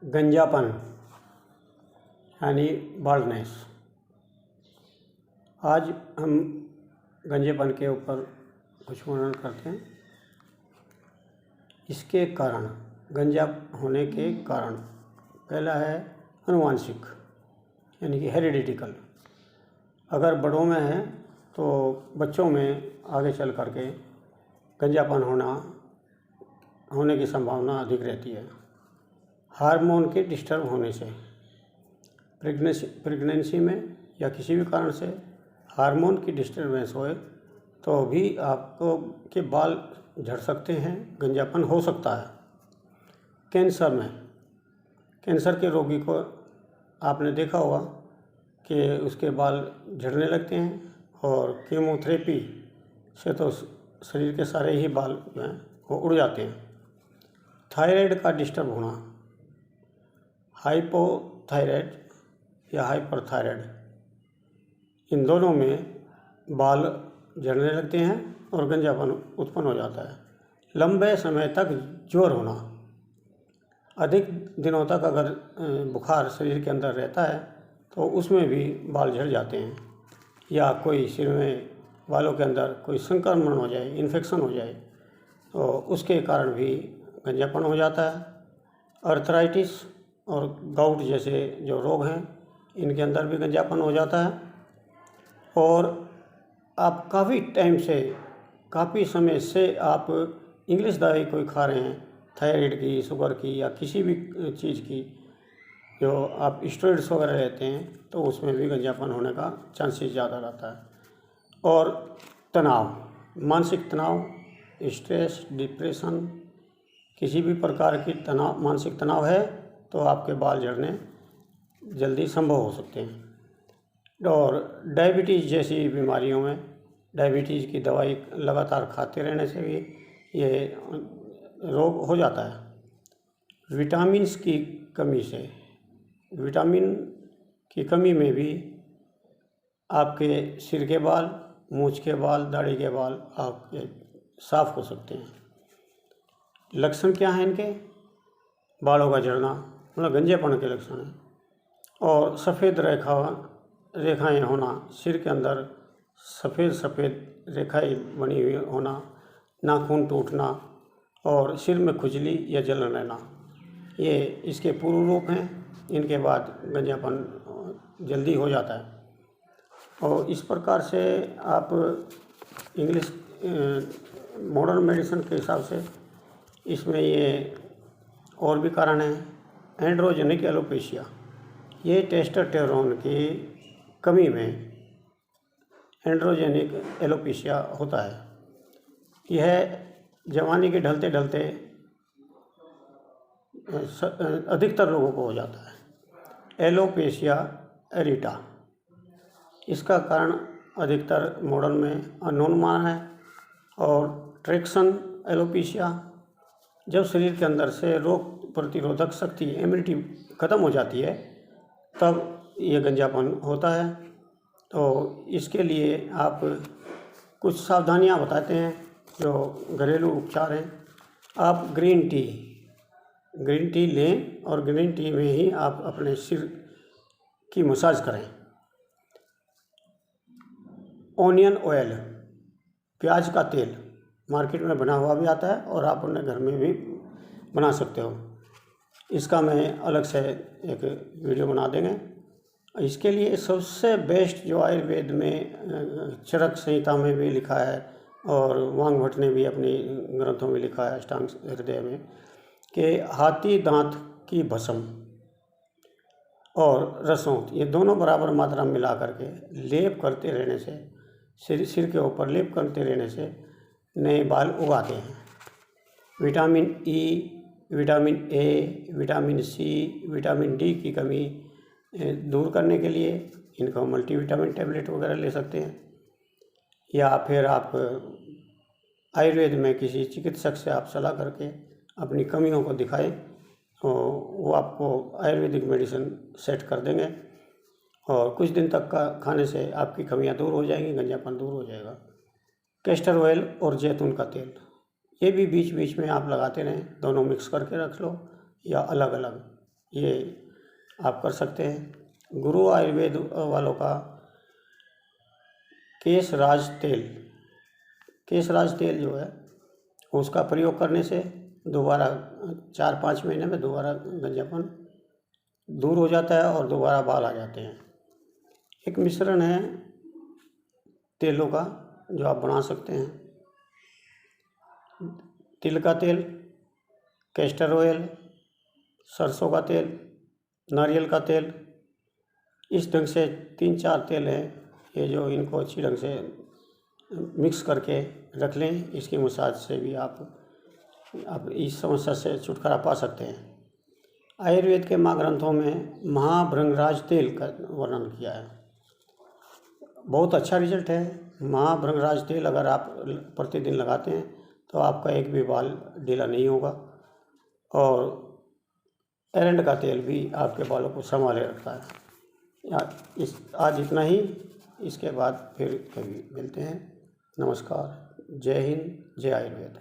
गंजापन यानी बाल्डनेस। आज हम गंजेपन के ऊपर कुछ वर्णन करते हैं। इसके कारण, गंजा होने के कारण, पहला है अनुवांशिक यानी कि हेरिडिटिकल। अगर बड़ों में है तो बच्चों में आगे चल करके गंजापन होने की संभावना अधिक रहती है। हार्मोन के डिस्टर्ब होने से, प्रेगनेंसी में या किसी भी कारण से हार्मोन की डिस्टर्बेंस होए तो भी आपको के बाल झड़ सकते हैं, गंजापन हो सकता है। कैंसर में, कैंसर के रोगी को आपने देखा होगा कि उसके बाल झड़ने लगते हैं और कीमोथेरेपी से तो शरीर के सारे ही बाल जो हैं वो उड़ जाते हैं। थायराइड का डिस्टर्ब होना, हाइपोथायराइड या हाइपरथायराइड, इन दोनों में बाल झड़ने लगते हैं और गंजापन उत्पन्न हो जाता है। लंबे समय तक ज्वर होना, अधिक दिनों तक अगर बुखार शरीर के अंदर रहता है तो उसमें भी बाल झड़ जाते हैं। या कोई सिर में बालों के अंदर कोई संक्रमण हो जाए, इन्फेक्शन हो जाए तो उसके कारण भी गंजापन हो जाता है। अर्थराइटिस और गाउट जैसे जो रोग हैं इनके अंदर भी गंजापन हो जाता है। और आप काफ़ी समय से आप इंग्लिश दवाई कोई खा रहे हैं, थायराइड की, शुगर की या किसी भी चीज़ की, जो आप स्टेरॉइड्स वगैरह लेते हैं तो उसमें भी गंजापन होने का चांसेस ज़्यादा रहता है। और तनाव, मानसिक तनाव, स्ट्रेस, डिप्रेशन, किसी भी प्रकार की मानसिक तनाव है तो आपके बाल झड़ने जल्दी संभव हो सकते हैं। और डायबिटीज़ जैसी बीमारियों में, डायबिटीज़ की दवाई लगातार खाते रहने से भी ये रोग हो जाता है। विटामिन्स की कमी से, विटामिन की कमी में भी आपके सिर के बाल, मूंछ के बाल, दाढ़ी के बाल आपके साफ हो सकते हैं। लक्षण क्या हैं इनके? बालों का झड़ना मतलब गंजेपन के लक्षण हैं। और सफ़ेद रेखाएं होना, सिर के अंदर सफ़ेद रेखाएं बनी हुई होना, नाखून टूटना और सिर में खुजली या जलन रहना, ये इसके पूर्व रूप हैं। इनके बाद गंजापन जल्दी हो जाता है। और इस प्रकार से आप इंग्लिश मॉडर्न मेडिसिन के हिसाब से इसमें ये और भी कारण हैं। एंड्रोजेनिक एलोपेशिया, ये टेस्टोस्टेरोन की कमी में एंड्रोजेनिक एलोपेशिया होता है। यह जवानी के ढलते ढलते अधिकतर लोगों को हो जाता है। एलोपेशिया एरिटा, इसका कारण अधिकतर मॉडर्न में अननोन माना है। और ट्रैक्शन एलोपेशिया, जब शरीर के अंदर से रोग प्रतिरोधक शक्ति, इम्यूनिटी ख़त्म हो जाती है तब ये गंजापन होता है। तो इसके लिए आप कुछ सावधानियां बताते हैं जो घरेलू उपचार हैं। आप ग्रीन टी लें और ग्रीन टी में ही आप अपने सिर की मसाज करें। ऑनियन ऑयल, प्याज का तेल मार्केट में बना हुआ भी आता है और आप अपने घर में भी बना सकते हो। इसका मैं अलग से एक वीडियो बना देंगे। इसके लिए सबसे बेस्ट जो आयुर्वेद में चरक संहिता में भी लिखा है और वांग भट्ट ने भी अपनी ग्रंथों में लिखा है, अष्टांग हृदय में, कि हाथी दांत की भस्म और रसों, ये दोनों बराबर मात्रा में मिला करके लेप करते रहने से, सिर के ऊपर लेप करते रहने से नए बाल उगाते हैं। Vitamin E, vitamin A, vitamin C, vitamin D की कमी दूर करने के लिए इनका मल्टीविटामिन टैबलेट वगैरह ले सकते हैं। या फिर आप आयुर्वेद में किसी चिकित्सक से आप सलाह करके अपनी कमियों को दिखाएं तो वो आपको आयुर्वेदिक मेडिसिन सेट कर देंगे और कुछ दिन तक का खाने से आपकी कमियां दूर हो जाएंगी, गंजापन दूर हो जाएगा। कैस्टर ऑयल और जैतून का तेल, ये भी बीच बीच में आप लगाते रहें, दोनों मिक्स करके रख लो या अलग अलग। ये आप कर सकते हैं। गुरु आयुर्वेद वालों का केशराज तेल जो है उसका प्रयोग करने से दोबारा 4-5 महीने में दोबारा गंजापन दूर हो जाता है और दोबारा बाल आ जाते हैं। एक मिश्रण है तेलों का जो आप बना सकते हैं। तिल का तेल, कैस्टर ऑयल, सरसों का तेल, नारियल का तेल, इस ढंग से 3-4 तेल हैं ये जो इनको अच्छी ढंग से मिक्स करके रख लें। इसकी मसाज से भी आप इस समस्या से छुटकारा पा सकते हैं। आयुर्वेद के महाग्रंथों में महाभृंगराज तेल का वर्णन किया है। बहुत अच्छा रिजल्ट है। महाभृंगराज तेल अगर आप प्रतिदिन लगाते हैं तो आपका एक भी बाल ढीला नहीं होगा और एरंड का तेल भी आपके बालों को संभाले रखता है। आज इतना ही, इसके बाद फिर कभी मिलते हैं। नमस्कार। जय हिंद, जय आयुर्वेद।